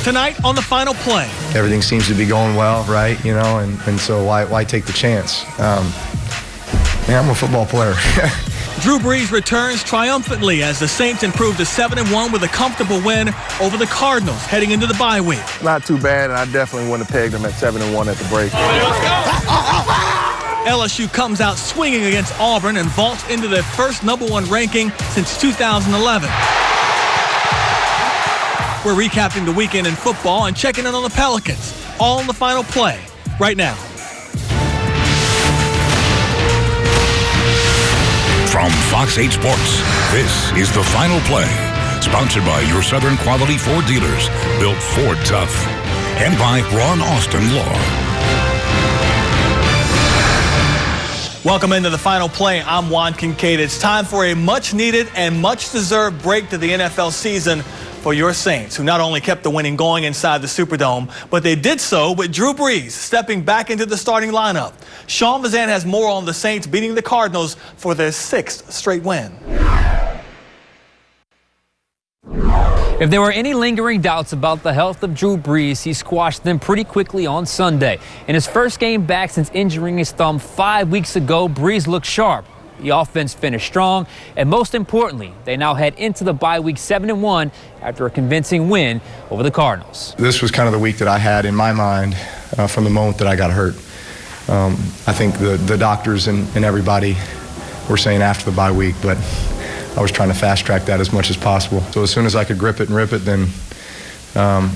Tonight on the Final Play. Everything seems to be going well, right? You know, and so why take the chance? I'm a football player. Drew Brees returns triumphantly as the Saints improve to 7-1 with a comfortable win over the Cardinals heading into the bye week. Not too bad, and I definitely wouldn't have pegged them at 7-1 at the break. LSU comes out swinging against Auburn and vaults into their first #1 ranking since 2011. We're recapping the weekend in football and checking in on the Pelicans. All in the Final Play right now. From Fox 8 Sports, this is the Final Play. Sponsored by your Southern Quality Ford dealers, built Ford tough. And by Ron Austin Law. Welcome into the Final Play. I'm Juan Kincaid. It's time for a much-needed and much-deserved break to the NFL season for your Saints, who not only kept the winning going inside the Superdome, but they did so with Drew Brees stepping back into the starting lineup. Sean Vazan has more on the Saints beating the Cardinals for their 6th straight win. If there were any lingering doubts about the health of Drew Brees, he squashed them pretty quickly on Sunday. In his first game back since injuring his thumb 5 weeks ago, Brees looked sharp. The offense finished strong, and most importantly, they now head into the bye week 7-1 after a convincing win over the Cardinals. This was kind of the week that I had in my mind from the moment that I got hurt. I think the doctors and everybody were saying after the bye week, but I was trying to fast track that as much as possible. So as soon as I could grip it and rip it, then I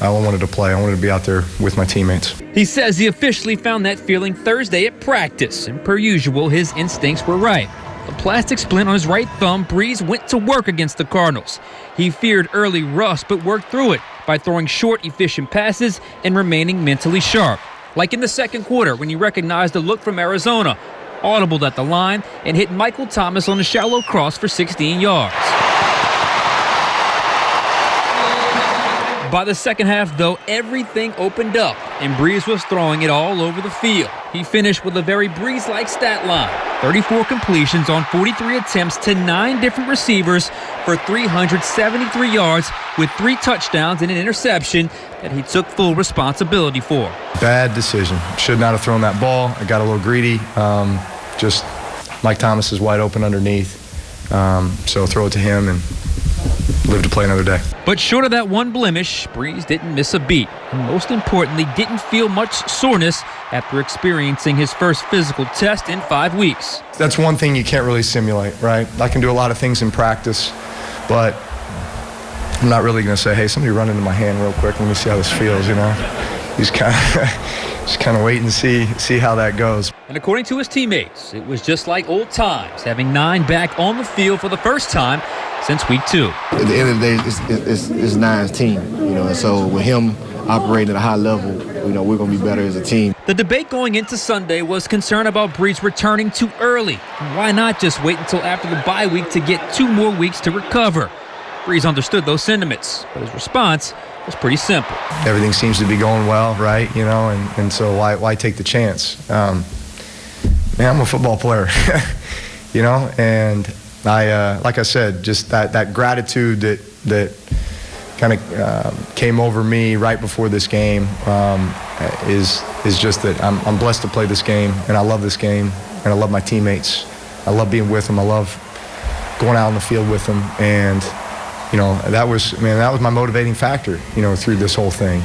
wanted to play. I wanted to be out there with my teammates. He says he officially found that feeling Thursday at practice, and per usual, his instincts were right. A plastic splint on his right thumb, Brees went to work against the Cardinals. He feared early rust, but worked through it by throwing short, efficient passes and remaining mentally sharp. Like in the second quarter, when he recognized a look from Arizona, audibled at the line, and hit Michael Thomas on a shallow cross for 16 yards. By the second half, though, everything opened up, and Brees was throwing it all over the field. He finished with a very Brees-like stat line. 34 completions on 43 attempts to 9 different receivers for 373 yards with 3 touchdowns and an interception that he took full responsibility for. Bad decision. Should not have thrown that ball. I got a little greedy. Just Mike Thomas is wide open underneath. So throw it to him and live to play another day. But short of that one blemish, Brees didn't miss a beat. And most importantly, didn't feel much soreness after experiencing his first physical test in 5 weeks. That's one thing you can't really simulate, right? I can do a lot of things in practice, but I'm not really going to say, hey, somebody run into my hand real quick. Let me see how this feels, you know? He's kind of waiting to see how that goes. And according to his teammates, it was just like old times, having 9 back on the field for the first time since week 2. At the end of the day, it's Nine's team, you know, and so with him operating at a high level, you know, we're going to be better as a team. The debate going into Sunday was concern about Brees returning too early. Why not just wait until after the bye week to get 2 more weeks to recover? Brees understood those sentiments, but his response was pretty simple. Everything seems to be going well, right? You know, and so why take the chance? I'm a football player, you know, and I, like I said, just that gratitude that kind of came over me right before this game is just that I'm blessed to play this game, and I love this game, and I love my teammates. I love being with them. I love going out on the field with them, and you know, that was my motivating factor, you know, through this whole thing.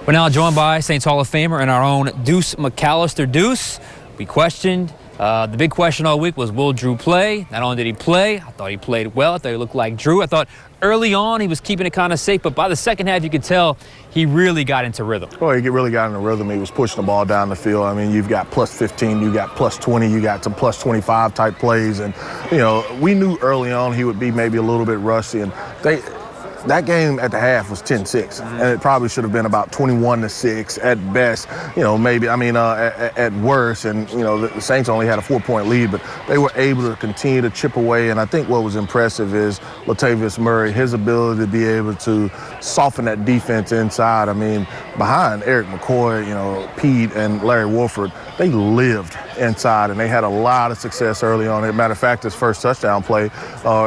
We're now joined by Saints Hall of Famer and our own Deuce McAllister. Deuce, we questioned. The big question all week was, will Drew play? Not only did he play, I thought he played well. I thought he looked like Drew. I thought early on he was keeping it kind of safe, but by the second half you could tell he really got into rhythm. Well, he really got into rhythm. He was pushing the ball down the field. I mean, you've got plus 15, you got plus 20, you got some plus 25 type plays. And, you know, we knew early on he would be maybe a little bit rusty. And that game at the half was 10-6, and it probably should have been about 21-6 at best, you know, maybe, at worst. And, you know, the Saints only had a 4-point lead, but they were able to continue to chip away. And I think what was impressive is Latavius Murray, his ability to be able to soften that defense inside. I mean, behind Eric McCoy, you know, Pete and Larry Wolford, they lived inside, and they had a lot of success early on. As a matter of fact, his first touchdown play,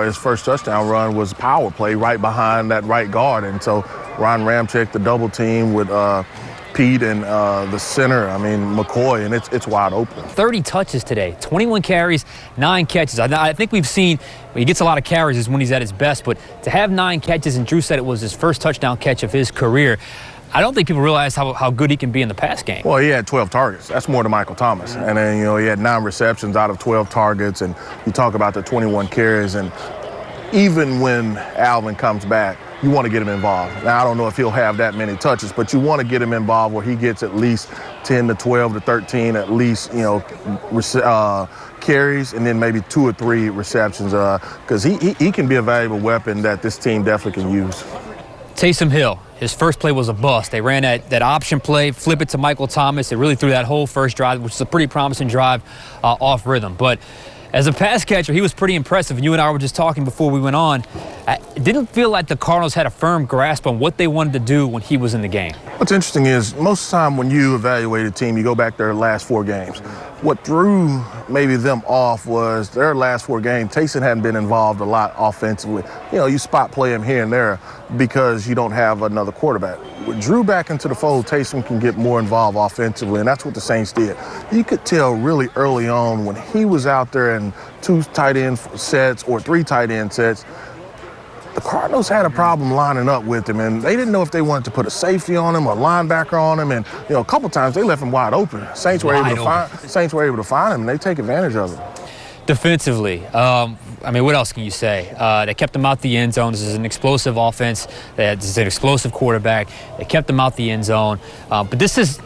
his first touchdown run was a power play right behind that right guard. And so Ron Ramczyk, the double team with Pete and the center, McCoy, and it's wide open. 30 touches today, 21 carries, 9 catches. I think we've seen when he gets a lot of carries is when he's at his best, but to have 9 catches, and Drew said it was his first touchdown catch of his career, I don't think people realize how good he can be in the pass game. Well, he had 12 targets. That's more than Michael Thomas. And then, he had 9 receptions out of 12 targets, and you talk about the 21 carries, and even when Alvin comes back, you want to get him involved. Now, I don't know if he'll have that many touches, but you want to get him involved where he gets at least 10 to 12 to 13, at least, carries, and then maybe 2 or 3 receptions, because he can be a valuable weapon that this team definitely can use. Taysom Hill, his first play was a bust. They ran that option play, flip it to Michael Thomas. It really threw that whole first drive, which is a pretty promising drive, off rhythm. But as a pass catcher, he was pretty impressive. You and I were just talking before we went on. It didn't feel like the Cardinals had a firm grasp on what they wanted to do when he was in the game. What's interesting is most of the time when you evaluate a team, you go back their last 4 games. What threw maybe them off was their last 4 games, Taysom hadn't been involved a lot offensively. You spot play him here and there because you don't have another quarterback. With Drew back into the fold, Taysom can get more involved offensively, and that's what the Saints did. You could tell really early on when he was out there in 2 tight end sets or 3 tight end sets, the Cardinals had a problem lining up with him, and they didn't know if they wanted to put a safety on him or a linebacker on him, and a couple times they left him wide open. Saints were able to find him, and they take advantage of it. Defensively, what else can you say? They kept him out the end zone. This is an explosive offense. This is an explosive quarterback. They kept him out the end zone. But this is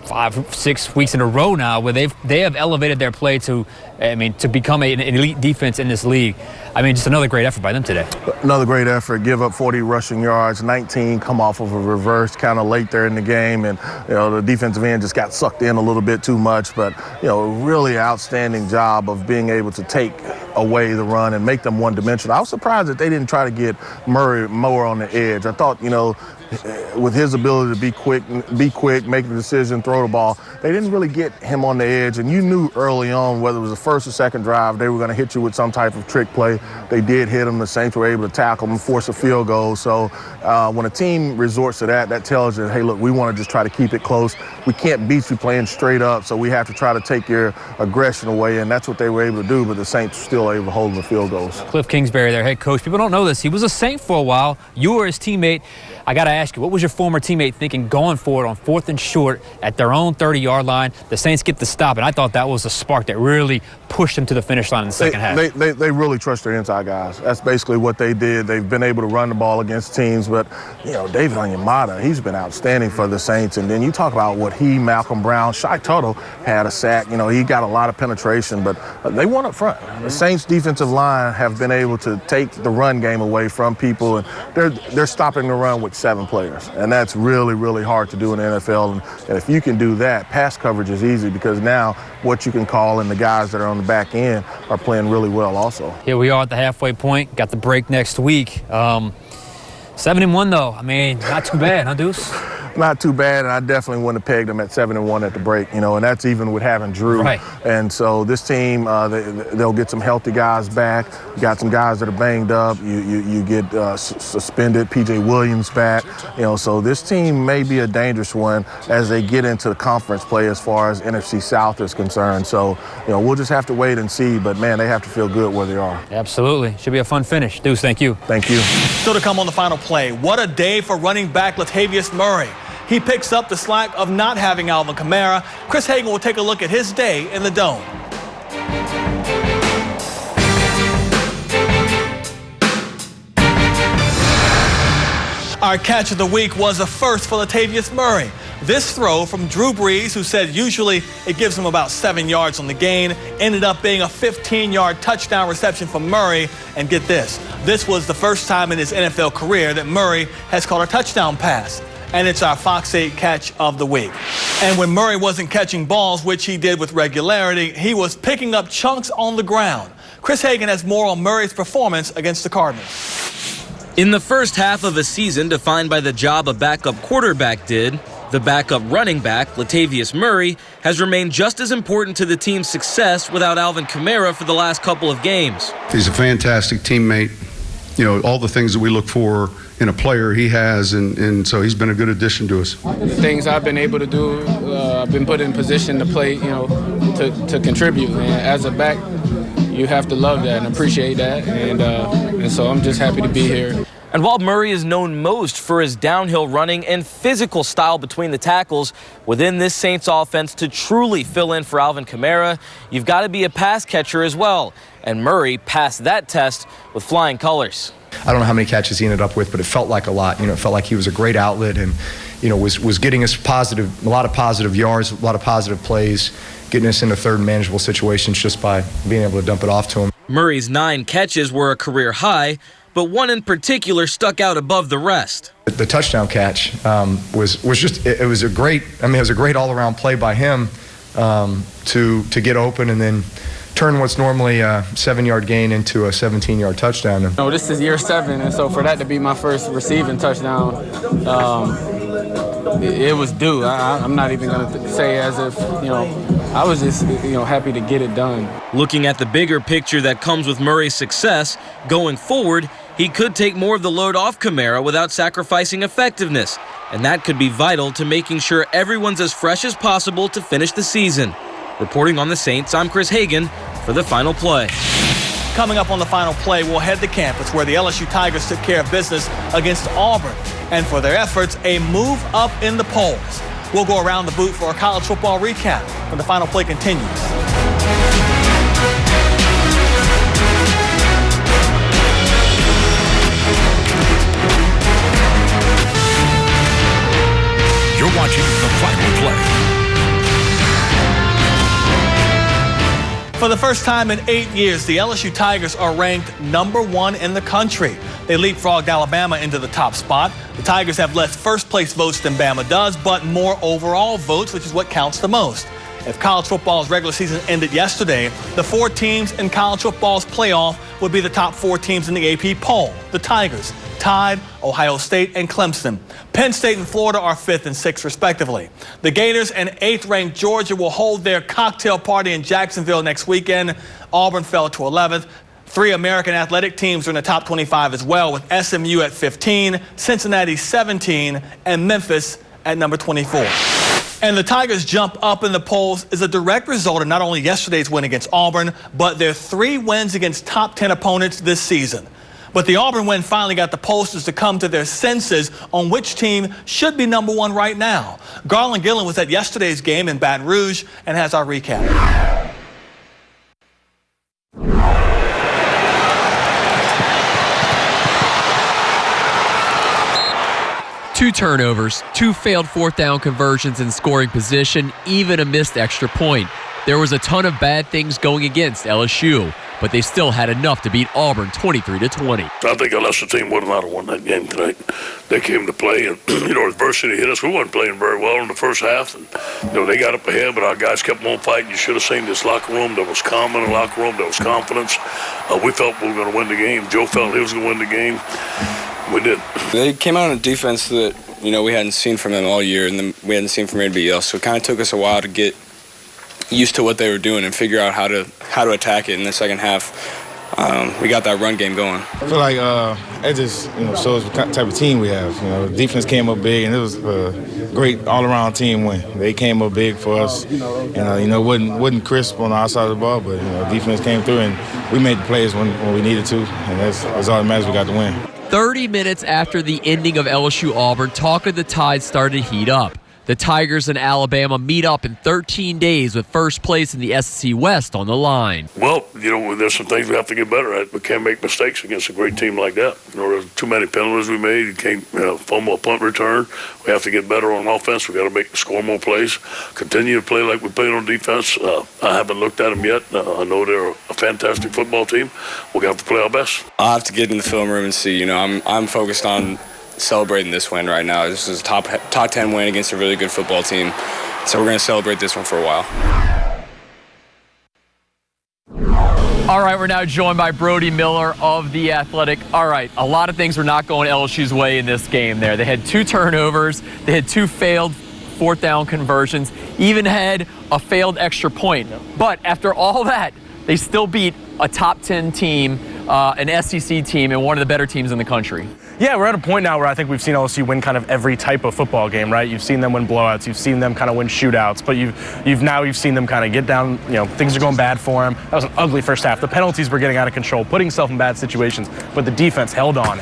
5-6 weeks in a row now where they have elevated their play to become an elite defense in this league. Just another great effort by them today. Another great effort. Give up 40 rushing yards, 19 come off of a reverse kind of late there in the game, and the defensive end just got sucked in a little bit too much. But really outstanding job of being able to take away the run and make them one-dimensional. I was surprised that they didn't try to get Murray more on the edge. I thought, with his ability to be quick, make the decision, throw the ball, they didn't really get him on the edge. And you knew early on, whether it was the first or second drive, they were going to hit you with some type of trick play. They did hit him. The Saints were able to tackle him, force a field goal. So when a team resorts to that tells you, hey, look, we want to just try to keep it close. We can't beat you playing straight up, so we have to try to take your aggression away, and that's what they were able to do, but the Saints were still able to hold the field goals. Cliff Kingsbury, their head coach. People don't know this. He was a Saint for a while. You were his teammate. I got to ask you, what was your former teammate thinking going for it on 4th and short at their own 30-yard line? The Saints get the stop, and I thought that was a spark that really pushed them to the finish line in the second half. They really trust their inside guys. That's basically what they did. They've been able to run the ball against teams, but, David Onyemata, he's been outstanding for the Saints. And then you talk about what Malcolm Brown, Shai Tuttle had a sack. He got a lot of penetration, but they won up front. The Saints' defensive line have been able to take the run game away from people, and they're stopping the run with 7 players. And that's really, really hard to do in the NFL. And if you can do that, pass coverage is easy because now what you can call and the guys that are on the back end are playing really well also. Here we are at the halfway point. Got the break next week. 7-1 though. Not too bad, huh, Deuce? Not too bad, and I definitely wouldn't have pegged them at 7-1 at the break, and that's even with having Drew. Right. And so this team, they'll get some healthy guys back. You got some guys that are banged up. You get suspended, P.J. Williams back. So this team may be a dangerous one as they get into the conference play as far as NFC South is concerned. So, we'll just have to wait and see, but, man, they have to feel good where they are. Absolutely. Should be a fun finish. Deuce, thank you. Thank you. Still to come on the final play, what a day for running back Latavius Murray. He picks up the slack of not having Alvin Kamara. Chris Hagan will take a look at his day in the Dome. Our catch of the week was a first for Latavius Murray. This throw from Drew Brees, who said usually it gives him about 7 yards on the gain, ended up being a 15-yard touchdown reception for Murray. And get this was the first time in his NFL career that Murray has caught a touchdown pass. And it's our Fox 8 catch of the week. And when Murray wasn't catching balls, which he did with regularity, he was picking up chunks on the ground. Chris Hagan has more on Murray's performance against the Cardinals. In the first half of a season defined by the job a backup quarterback did, The backup running back, Latavius Murray, has remained just as important to the team's success without Alvin Kamara for the last couple of games. He's a fantastic teammate. You know, all the things that we look for in a player he has, and so he's been a good addition to us. The things I've been able to do, I've been put in position to play, to contribute. And as a back, you have to love that and appreciate that, and so I'm just happy to be here. And while Murray is known most for his downhill running and physical style between the tackles, within this Saints offense to truly fill in for Alvin Kamara, you've got to be a pass catcher as well. And Murray passed that test with flying colors. I don't know how many catches he ended up with, but it felt like a lot. It felt like he was a great outlet and, was getting us a lot of positive yards, a lot of positive plays, getting us into third and manageable situations just by being able to dump it off to him. Murray's 9 catches were a career high, but one in particular stuck out above the rest. The touchdown catch was just, it was a great all-around play by him to get open and then turn what's normally a 7-yard gain into a 17-yard touchdown. This is year 7, and so for that to be my first receiving touchdown, it was due. I'm not even going to say as if, I was just, happy to get it done. Looking at the bigger picture that comes with Murray's success, going forward, he could take more of the load off Kamara without sacrificing effectiveness, and that could be vital to making sure everyone's as fresh as possible to finish the season. Reporting on the Saints, I'm Chris Hagan for The Final Play. Coming up on The Final Play, we'll head to campus where the LSU Tigers took care of business against Auburn, and for their efforts, a move up in the polls. We'll go around the boot for a college football recap when The Final Play continues. You're watching The Final Play. For the first time in 8 years, the LSU Tigers are ranked #1 in the country. They leapfrogged Alabama into the top spot. The Tigers have less first-place votes than Bama does, but more overall votes, which is what counts the most. If college football's regular season ended yesterday, the 4 teams in college football's playoff would be the top 4 teams in the AP poll. The Tigers, Tide, Ohio State, and Clemson. Penn State and Florida are 5th and 6th, respectively. The Gators and 8th-ranked Georgia will hold their cocktail party in Jacksonville next weekend. Auburn fell to 11th. 3 American athletic teams are in the top 25 as well, with SMU at 15, Cincinnati 17, and Memphis at number 24. And the Tigers' jump up in the polls is a direct result of not only yesterday's win against Auburn, but their 3 wins against top 10 opponents this season. But the Auburn win finally got the pollsters to come to their senses on which team should be #1 right now. Garland Gillen was at yesterday's game in Baton Rouge and has our recap. 2 turnovers, 2 failed 4th down conversions in scoring position, even a missed extra point. There was a ton of bad things going against LSU, but they still had enough to beat Auburn 23-20. I think a lesser team would not have won that game tonight. They came to play, and adversity hit us. We weren't playing very well in the first half, and they got up ahead, but our guys kept on fighting. You should have seen this locker room. There was calm in the locker room. There was confidence. We felt we were going to win the game. Joe felt he was going to win the game. We did. They came out on a defense that we hadn't seen from them all year, and then we hadn't seen from anybody else. So it kind of took us a while to get used to what they were doing and figure out how to attack it in the second half. We got that run game going. I feel like it just shows what type of team we have. The defense came up big, and it was a great all-around team win. They came up big for us, and wasn't crisp on the outside of the ball, but defense came through, and we made the plays when we needed to, and that's all that matters. We got the win. 30 minutes after the ending of LSU-Auburn, talk of the Tide started to heat up. The Tigers and Alabama meet up in 13 days with first place in the SEC West on the line. Well, there's some things we have to get better at. We can't make mistakes against a great team like that. There's too many penalties we made. You can't fumble a punt return. We have to get better on offense. We got to score more plays. Continue to play like we played on defense. I haven't looked at them yet. I know they're a fantastic football team. We're going to have to play our best. I'll have to get in the film room and see. I'm focused on celebrating this win right now. This is a top 10 win against a really good football team. So we're going to celebrate this one for a while. All right, we're now joined by Brody Miller of The Athletic. All right, a lot of things were not going LSU's way in this game there. They had 2 turnovers. They had 2 failed fourth down conversions, even had a failed extra point. But after all that, they still beat a top 10 team, an SEC team, and one of the better teams in the country. Yeah, we're at a point now where I think we've seen LSU win kind of every type of football game, right? You've seen them win blowouts, you've seen them kind of win shootouts, but you've seen them kind of get down, things are going bad for them. That was an ugly first half. The penalties were getting out of control, putting himself in bad situations, but the defense held on.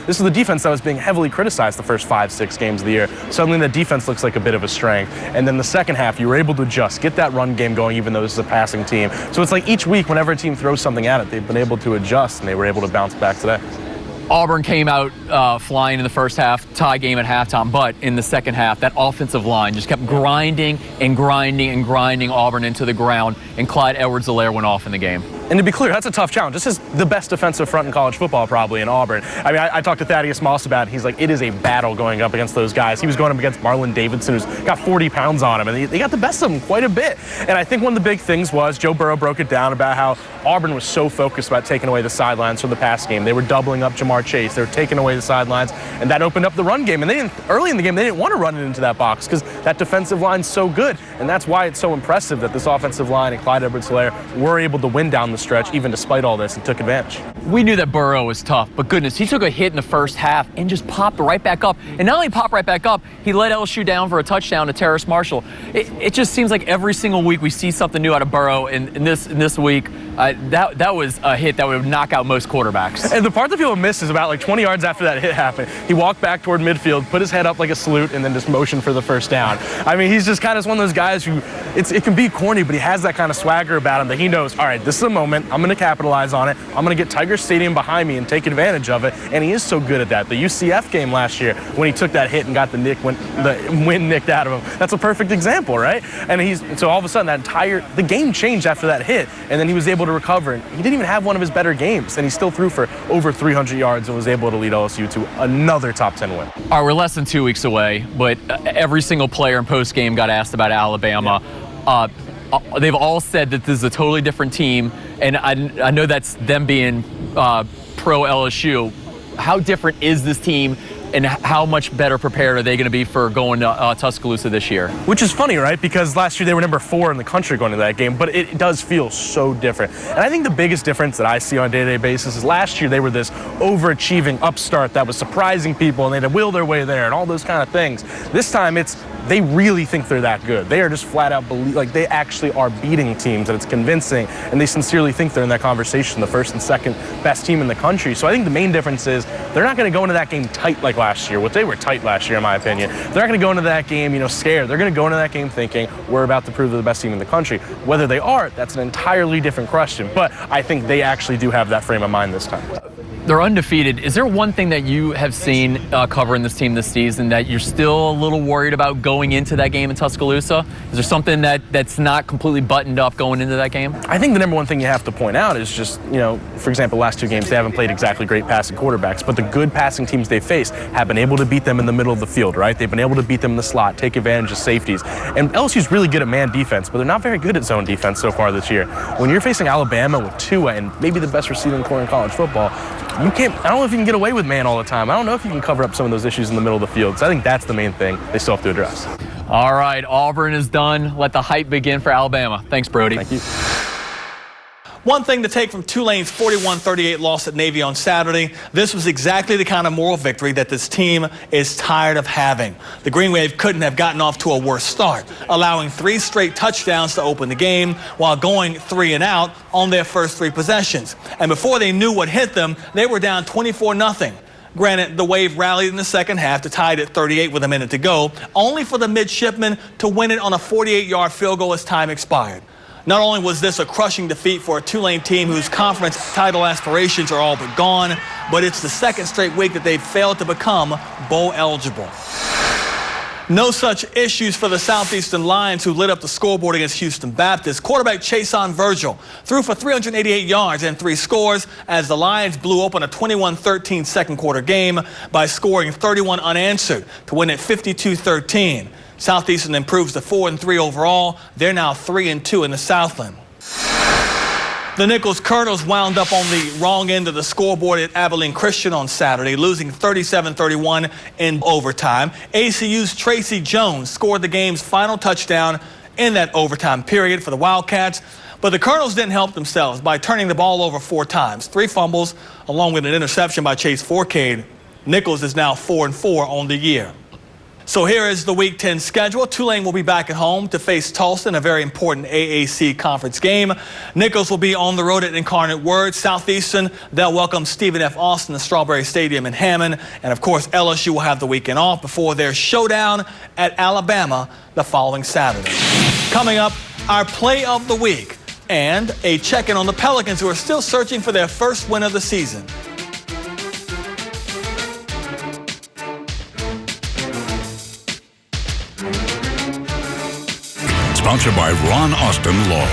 This is the defense that was being heavily criticized the first 5-6 games of the year. Suddenly the defense looks like a bit of a strength. And then the second half, you were able to adjust, get that run game going, even though this is a passing team. So it's like each week, whenever a team throws something at it, they've been able to adjust, and they were able to bounce back today. Auburn came out flying in the first half, tie game at halftime, but in the second half, that offensive line just kept grinding Auburn into the ground, and Clyde Edwards-Helaire went off in the game. And to be clear, that's a tough challenge. This is the best defensive front in college football, probably, in Auburn. I mean, I talked to Thaddeus Moss about it. He's like, it is a battle going up against those guys. He was going up against Marlon Davidson, who's got 40 pounds on him, and they got the best of him quite a bit. And I think one of the big things was Joe Burrow broke it down about how Auburn was so focused about taking away the sidelines from the pass game. They were doubling up Jamar Chase. They were taking away the sidelines, and that opened up the run game. And early in the game, they didn't want to run it into that box because that defensive line's so good. And that's why it's so impressive that this offensive line and Clyde Edwards-Helaire were able to win down the stretch, even despite all this, and took advantage. We knew that Burrow was tough, but goodness, he took a hit in the first half and just popped right back up. And not only popped right back up, he led LSU down for a touchdown to Terrace Marshall. It just seems like every single week we see something new out of Burrow, and this week, that was a hit that would knock out most quarterbacks. And the part that people miss is about like 20 yards after that hit happened, he walked back toward midfield, put his head up like a salute, and then just motioned for the first down. I mean, he's just kind of one of those guys who, it can be corny, but he has that kind of swagger about him that he knows, all right, this is a moment, I'm going to capitalize on it, I'm going to get Tiger Stadium behind me and take advantage of it, and he is so good at that. The UCF game last year, when he took that hit and got the wind nicked out of him, that's a perfect example, right? And so all of a sudden the game changed after that hit, and then he was able to recover, and he didn't even have one of his better games, and he still threw for over 300 yards and was able to lead LSU to another top 10 win. All right, we're less than 2 weeks away, but every single player in post-game got asked about Alabama. Yeah. They've all said that this is a totally different team, and I know that's them being pro LSU. How different is this team, and how much better prepared are they going to be for going to Tuscaloosa this year? Which is funny, right? Because last year they were number 4 in the country going to that game, but it does feel so different. And I think the biggest difference that I see on a day-to-day basis is last year they were this overachieving upstart that was surprising people, and they had to will their way there and all those kind of things. This time they really think they're that good. They are just flat out they actually are beating teams, and it's convincing, and they sincerely think they're in that conversation, the first and second best team in the country. So I think the main difference is they're not going to go into that game tight like last year. They were tight last year, in my opinion. They're not going to go into that game, scared. They're going to go into that game thinking we're about to prove they're the best team in the country. Whether they are, that's an entirely different question. But I think they actually do have that frame of mind this time. They're undefeated. Is there one thing that you have seen covering this team this season that you're still a little worried about going into that game in Tuscaloosa? Is there something that's not completely buttoned up going into that game? I think the number one thing you have to point out is just, for example, last 2 games, they haven't played exactly great passing quarterbacks, but the good passing teams they faced have been able to beat them in the middle of the field, right? They've been able to beat them in the slot, take advantage of safeties. And LSU's really good at man defense, but they're not very good at zone defense so far this year. When you're facing Alabama with Tua and maybe the best receiving core in college football, I don't know if you can get away with man all the time. I don't know if you can cover up some of those issues in the middle of the field. So I think that's the main thing they still have to address. All right, Auburn is done. Let the hype begin for Alabama. Thanks, Brody. Thank you. One thing to take from Tulane's 41-38 loss at Navy on Saturday, this was exactly the kind of moral victory that this team is tired of having. The Green Wave couldn't have gotten off to a worse start, allowing 3 straight touchdowns to open the game while going 3 and out on their first 3 possessions. And before they knew what hit them, they were down 24-0. Granted, the Wave rallied in the second half to tie it at 38 with a minute to go, only for the midshipmen to win it on a 48-yard field goal as time expired. Not only was this a crushing defeat for a Tulane team whose conference title aspirations are all but gone, but it's the second straight week that they've failed to become bowl eligible. No such issues for the Southeastern Lions, who lit up the scoreboard against Houston Baptist. Quarterback Chason Virgil threw for 388 yards and 3 scores as the Lions blew open a 21-13 second quarter game by scoring 31 unanswered to win at 52-13. Southeastern improves to 4-3 overall. They're now 3-2 in the Southland. The Nicholls Colonels wound up on the wrong end of the scoreboard at Abilene Christian on Saturday, losing 37-31 in overtime. ACU's Tracy Jones scored the game's final touchdown in that overtime period for the Wildcats. But the Colonels didn't help themselves by turning the ball over 4 times, 3 fumbles, along with an interception by Chase Forcade. Nicholls is now 4-4 on the year. So here is the Week 10 schedule. Tulane will be back at home to face Tulsa in a very important AAC conference game. Nicholls will be on the road at Incarnate Word. Southeastern, they'll welcome Stephen F. Austin to Strawberry Stadium in Hammond. And, of course, LSU will have the weekend off before their showdown at Alabama the following Saturday. Coming up, our Play of the Week and a check-in on the Pelicans, who are still searching for their first win of the season. Sponsored by Ron Austin Law.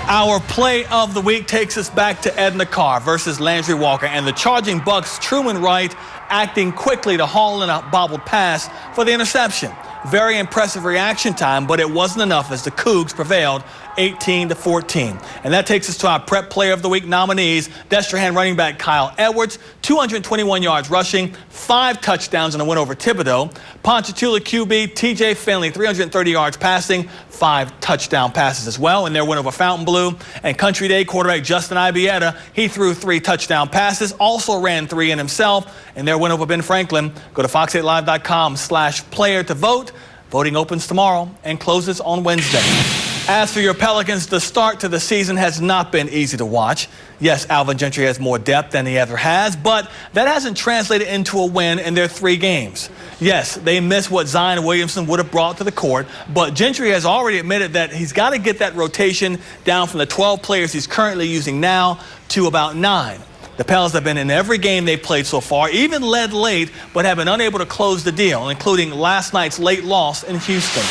Our Play of the Week takes us back to Edna Carr versus Landry Walker, and the charging Bucks' Truman Wright acting quickly to haul in a bobbled pass for the interception. Very impressive reaction time, but it wasn't enough as the Cougs prevailed 18-14. And that takes us to our Prep Player of the Week nominees. Destrehan running back Kyle Edwards, 221 yards rushing, 5 touchdowns in a win over Thibodeau. Ponchatoula QB TJ Finley, 330 yards passing, 5 touchdown passes as well in their win over Fontainebleau. And Country Day quarterback Justin Ibieta, he threw 3 touchdown passes, also ran 3 in himself in their win over Ben Franklin. Go to fox8live.com/player to vote. Voting opens tomorrow and closes on Wednesday. As for your Pelicans, the start to the season has not been easy to watch. Yes, Alvin Gentry has more depth than he ever has, but that hasn't translated into a win in their 3 games. Yes, they missed what Zion Williamson would have brought to the court, but Gentry has already admitted that he's got to get that rotation down from the 12 players he's currently using now to about 9. The Pels have been in every game they've played so far, even led late, but have been unable to close the deal, including last night's late loss in Houston.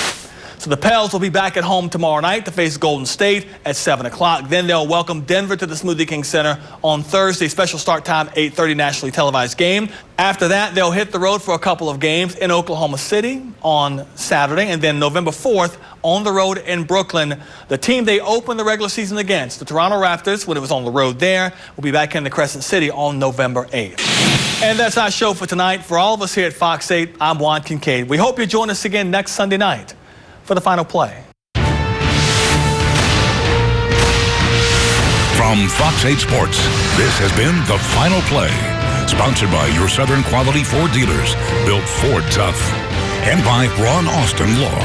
So the Pels will be back at home tomorrow night to face Golden State at 7 o'clock. Then they'll welcome Denver to the Smoothie King Center on Thursday. Special start time, 8:30 nationally televised game. After that, they'll hit the road for a couple of games in Oklahoma City on Saturday, and then November 4th on the road in Brooklyn. The team they opened the regular season against, the Toronto Raptors, when it was on the road there, will be back in the Crescent City on November 8th. And that's our show for tonight. For all of us here at Fox 8, I'm Juan Kincaid. We hope you join us again next Sunday night for the Final Play. From Fox 8 Sports, this has been The Final Play, sponsored by your Southern Quality Ford dealers, built Ford tough, and by Ron Austin Law.